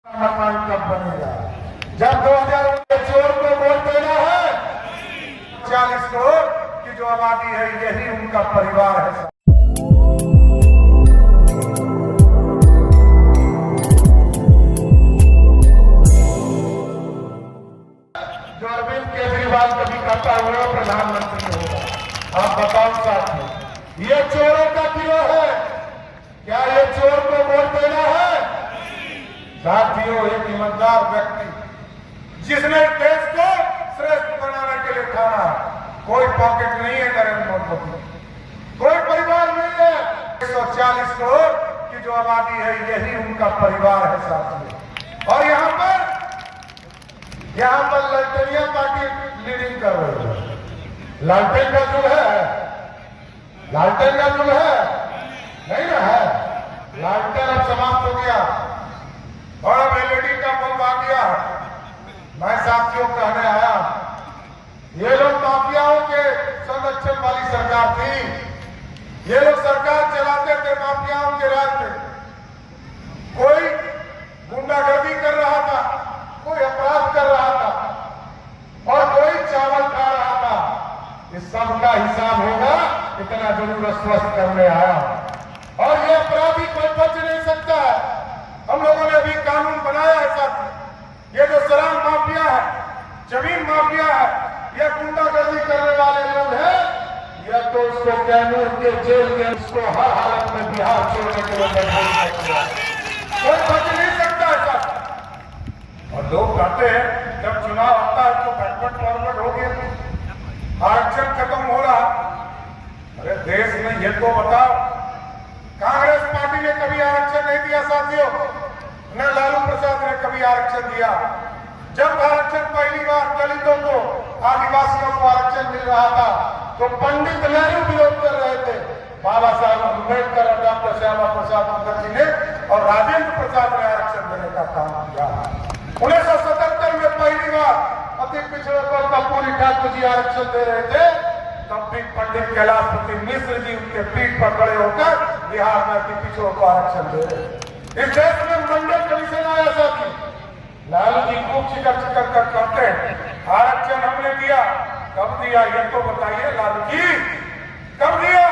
मकान कब बनेगा? जब 2000 के चोर को वोट देना है, 40 करोड़ की जो आबादी है यही उनका परिवार है। जो अरविंद केजरीवाल कभी कहता हुआ प्रधानमंत्री होगा। आप बताओ साथियों, ये चोरों का गिरोह है। क्या ये चोर को वोट देना है? साथियों, एक ईमानदार व्यक्ति जिसने देश को श्रेष्ठ बनाने के लिए खाना है। कोई पॉकेट नहीं है नरेंद्र मोदी, कोई परिवार नहीं है। 140 करोड़ की जो आबादी है यही उनका परिवार है साथियों। और यहाँ पर ललटेनिया पार्टी लीडिंग कर रही है। लालटेन का जुग है, लालटेन का जुग है नहीं ना है। लालटेन अब समाप्त हो गया और अब एलईडी का बल्ब आ गया। मैं साथियों कहने आया, ये लोग माफियाओं के संरक्षण वाली सरकार थी। ये लोग सरकार चलाते थे माफियाओं के राज में। कोई गुंडागर्दी कर रहा था, कोई अपराध कर रहा था और कोई चावल खा रहा था। इस सब का हिसाब होगा, इतना जरूर स्पष्ट करने आया। और ये अपराधी कोई बच नहीं सकता है। हम लोगों ने अभी कानून बनाया है साथ। ये जो शराब माफिया है, जमीन माफिया है, ये गुंडागर्दी करने वाले लोग हैं, या तो उसको कैमूर के जेल के उसको हर हालत में बिहार छोड़ने के लिए कोई बच नहीं सकता है साथ। और लोग कहते हैं जब चुनाव आता है तो बैकवर्ड फॉरवर्ड हो गया, आरक्षण खत्म हो रहा। अरे देश में ये तो बताओ, कांग्रेस पार्टी ने कभी आरक्षण नहीं दिया साथियों, न लालू प्रसाद ने कभी आरक्षण दिया। जब आरक्षण पहली बार दलितों को, आदिवासियों को आरक्षण मिल रहा था तो पंडित नेहरू विरोध कर रहे थे। बाबा साहब अम्बेडकर और डॉक्टर श्यामा प्रसाद मुखर्जी ने और राजेंद्र प्रसाद ने आरक्षण देने का काम किया। 1977 में पहली बार अति पिछड़ों को कपूरी ठाकुर जी आरक्षण दे रहे थे, तब भी पंडित कैलाशपति मिश्र जी उनके पीठ पर खड़े होकर बिहार में अति पिछड़ों को आरक्षण दे रहे। इस देश में मंडल कमीशन आया साथी। लालू जी खूब चिकर कर कहते हैं आरक्षण हमने दिया। कब दिया ये तो बताइए लालू जी, कब दिया?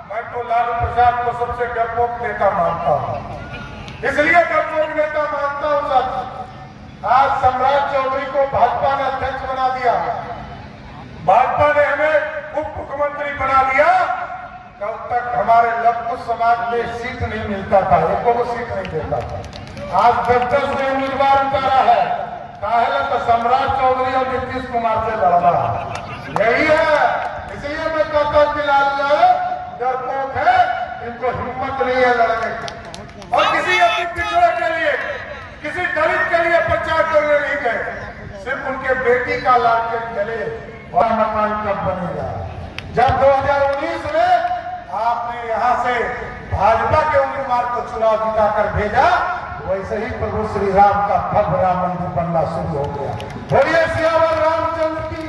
मैं तो लालू प्रसाद को सबसे डरपोक नेता मानता हूँ, इसलिए डरपोक नेता मानता हूँ साथी। आज सम्राट चौधरी को भाजपा ने अध्यक्ष बना दिया, भाजपा ने हमें उप मुख्यमंत्री बना दिया। कल तक हमारे लखनऊ समाज में सीट नहीं मिलता था, एक को सीट नहीं देता था। आज 10-10 ने उम्मीदवार उतारा है। काहे तो सम्राट चौधरी और नीतीश कुमार से लड़ना यही है। इसलिए मैं कहता हूँ कि लालू डरपोक है, इनको हिम्मत नहीं है लड़ने की। और किसी अति पिछड़े के लिए, किसी दलित के लिए प्रचार करने नहीं गए, सिर्फ उनके बेटी का लालटेन चले। और मकान कब बनेगा? जब 2019 में आपने यहाँ से भाजपा के उम्मीदवार को चुनाव जिताकर भेजा, वैसे ही प्रभु श्री राम का भव्य राम मंदिर बनना शुरू हो गया। बोलिए सियावर रामचंद्र की।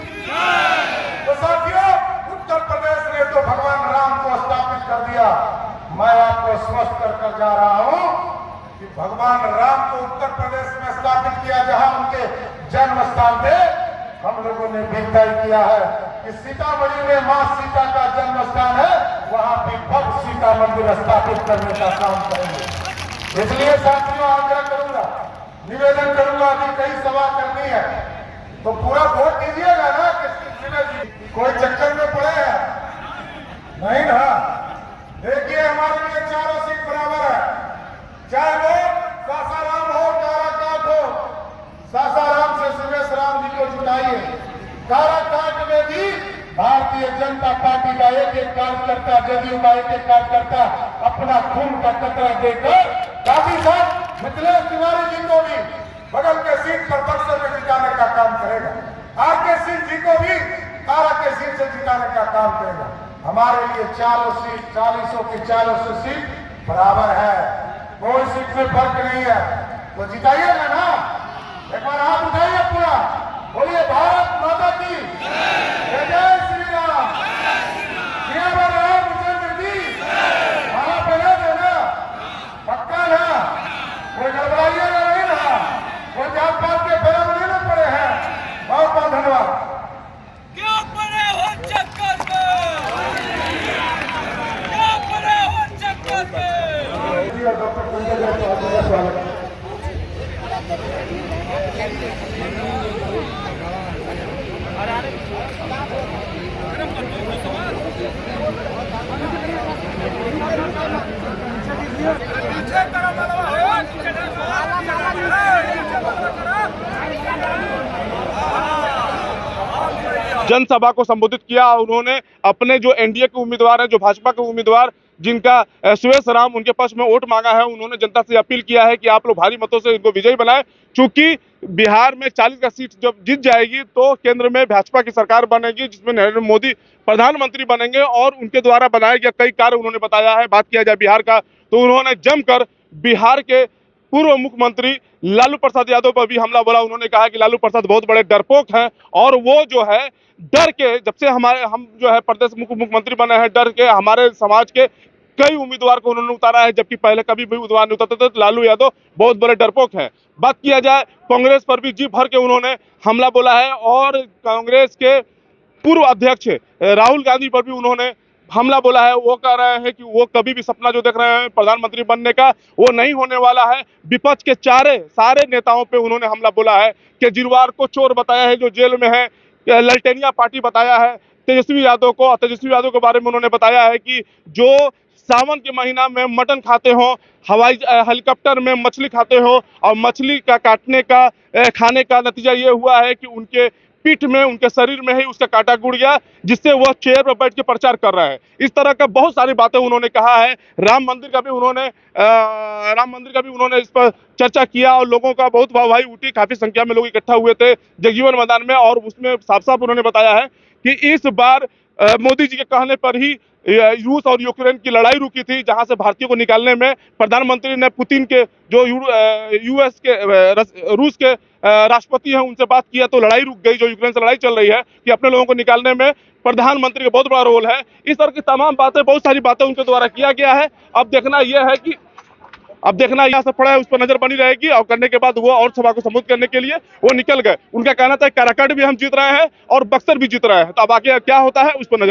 तो साथियों, उत्तर प्रदेश ने तो भगवान राम को स्थापित कर दिया। मैं आपको स्पष्ट कर जा रहा हूँ कि भगवान राम को उत्तर प्रदेश में स्थापित किया, जहाँ उनके जन्म स्थान थे। हम लोगों ने भी तय किया है कि सीतामढ़ी में मां सीता का जन्म स्थान है, वहां भी भव्य सीता मंदिर स्थापित करने का काम करेंगे। इसलिए साथियों, आग्रह करूंगा, निवेदन करूंगा, अभी कई सभा करनी है तो पूरा वोट दीजिएगा ना। कोई चक्कर में पड़े हैं नहीं ना। देखिए, हमारे लिए चारों सीट बराबर है, चाहे वो सासाराम हो, काराकाट हो। सासाराम से सुरेश राम जी को जुटाइए। काराकाट में भी भारतीय जनता पार्टी का एक कार्यकर्ता, जदयू का एक कार्यकर्ता अपना खून का कतरा देकर काफी साथ मिथिलेश तिवारी जी को भी बगल के सीट पर बक्सर में जिताने का काम करेगा। आरके सिंह जी को भी कारा के सीट से जिताने का काम करेगा। हमारे लिए चारों सीट, 40 की 40 सीट बराबर है, कोई सीट में फर्क नहीं है। तो जिताइएगा ना? एक बार हाथ उठाइए पूरा, बोलिए भारत माता की जय, जय श्री राम, सियावर रामचंद्र की। माला पहना देना, पक्का ना, कोई गड़बड़ाइएगा नहीं ना। जनसभा को संबोधित किया। उन्होंने अपने जो एनडीए के उम्मीदवार हैं, जो भाजपा के उम्मीदवार जिनका सुरेश राम उनके पक्ष में वोट मांगा है, उन्होंने जनता से अपील किया है कि आप लोग भारी मतों से इनको विजयी बनाएं। चूंकि बिहार में 40 का सीट जब जीत जाएगी तो केंद्र में भाजपा की सरकार बनेगी, जिसमें नरेंद्र मोदी प्रधानमंत्री बनेंगे और उनके द्वारा बनाए गए कई कार्य उन्होंने बताया है। बात किया जाए बिहार का तो उन्होंने जमकर बिहार के पूर्व मुख्यमंत्री लालू प्रसाद यादव पर भी हमला बोला। उन्होंने कहा कि लालू प्रसाद बहुत बड़े डरपोक हैं और वो जो है डर के, जब से हम जो है प्रदेश मुख्यमंत्री बने हैं, डर के हमारे समाज के कई उम्मीदवार को उन्होंने उतारा है, जबकि पहले कभी भी उम्मीदवार नहीं उतारते थे। तो लालू यादव बहुत बड़े डरपोक हैं। बात किया जाए कांग्रेस पर भी जी भर के उन्होंने हमला बोला है और कांग्रेस के पूर्व अध्यक्ष राहुल गांधी पर भी उन्होंने हमला बोला है। वो कह रहे हैं कि वो कभी भी सपना जो देख रहे हैं प्रधानमंत्री बनने का, वो नहीं होने वाला है। विपक्ष के सारे नेताओं पे उन्होंने हमला बोला है। केजरीवाल को चोर बताया है जो जेल में है, ललटेनिया पार्टी बताया है। तेजस्वी यादव के बारे में उन्होंने बताया है कि जो सावन के महीना में मटन खाते हो, हवाई हेलीकॉप्टर में मछली खाते हो और मछली का खाने का नतीजा ये हुआ है कि उनके पीठ में, उनके शरीर में ही उसका कांटा गुड़ गया, जिससे वह चेयर पर बैठ के प्रचार कर रहा है। इस तरह का बहुत सारी बातें उन्होंने कहा है। राम मंदिर का भी उन्होंने इस पर चर्चा किया और लोगों का बहुत वाहवाही उठी। काफी संख्या में लोग इकट्ठा हुए थे जगजीवन मैदान में और उसमें साफ साफ उन्होंने बताया है कि इस बार मोदी जी के कहने पर ही रूस और यूक्रेन की लड़ाई रुकी थी, जहां से भारतीयों को निकालने में प्रधानमंत्री ने पुतिन के जो रूस के राष्ट्रपति हैं उनसे बात किया तो लड़ाई रुक गई। जो यूक्रेन से लड़ाई चल रही है कि अपने लोगों को निकालने में प्रधानमंत्री का बहुत बड़ा रोल है। इस तरह की तमाम बातें, बहुत सारी बातें उनके द्वारा किया गया है। अब देखना यहाँ से पड़ा है, उस पर नजर बनी रहेगी और करने के बाद वो और सभा को संबोधित करने के लिए वो निकल गए। उनका कहना था काराकाट भी हम जीत रहे हैं और बक्सर भी जीत रहे हैं। तो अब आगे क्या होता है उस पर नजर